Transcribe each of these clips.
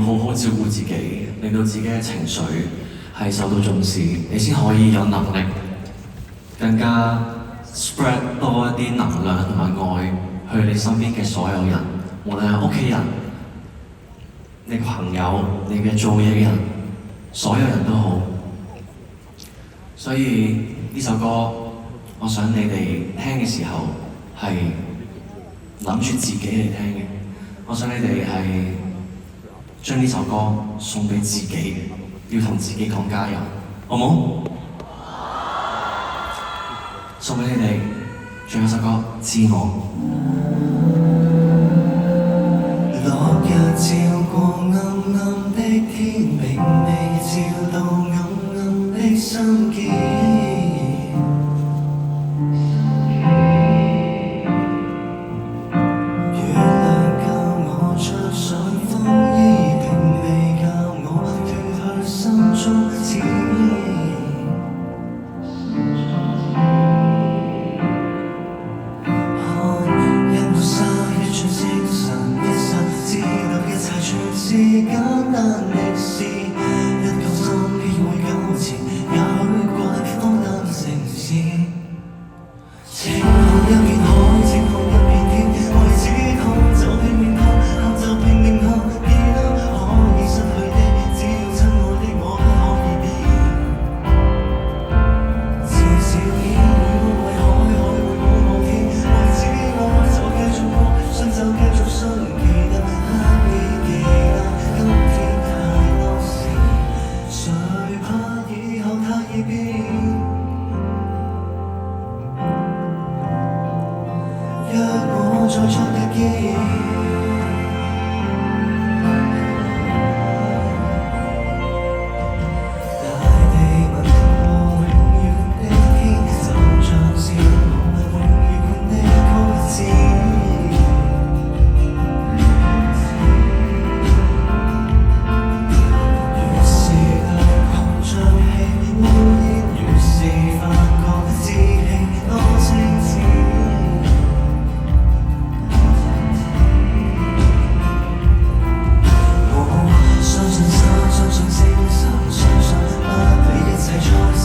好好照顧自己，令到自己嘅情緒係受到重視，你先可以有能力更加 spread 多一啲能量同埋愛去你身邊嘅所有人，無論係屋企人、你朋友、你嘅做嘢嘅人，所有人都好。所以呢首歌，我想你哋聽嘅時候係諗住自己嚟聽嘅。我想你哋係將呢首歌送俾自己，要同自己講加油，好冇？送俾你哋，仲有首歌《知我》。落日照過暗暗的天，並未照到暗暗的心結。月亮教我着上風衣，並未教我脫去心中刺。是簡單的事，一個心必會糾纏，也許怪荒誕城市。晴空一片海，晴空一片天，為此痛就拼命痛，喊就拼命哭，記得可以失去的，只要親愛的我不可以變。至少天會安慰海，海會保護天，為此我就繼續過，信就繼續信，記得刻意記得。今天太多事，誰怕以後太易變？若我再錯一見。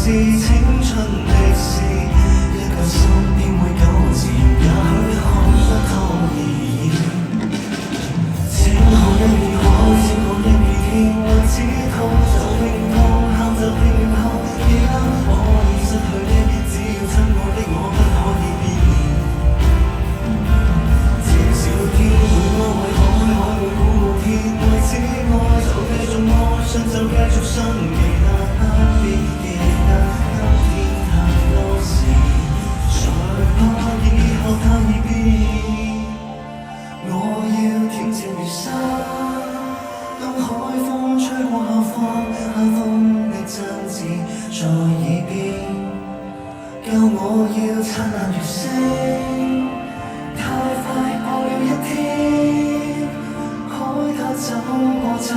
是青春的事，一個心便會糾纏，也許看不透而已。晴空一片海，晴空一片天，為此痛就拼命痛，喊就拼命哭，記得可以失去的，只要親愛的我不可以變。至少天會安慰海，海會保護天，為此愛就繼續愛，信就繼續信，記得不必記得。以後太易變，我要挑戰月山，當海風吹過後方，夏風的真摯在耳邊，教我要燦爛月星。太快過了一天，海它走過走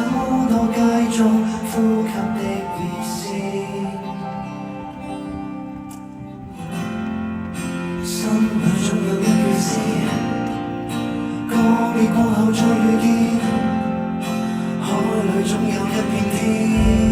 到繼續呼吸的意思。心裏總有一句詩，告別過後再遇見，海裏總有一片天。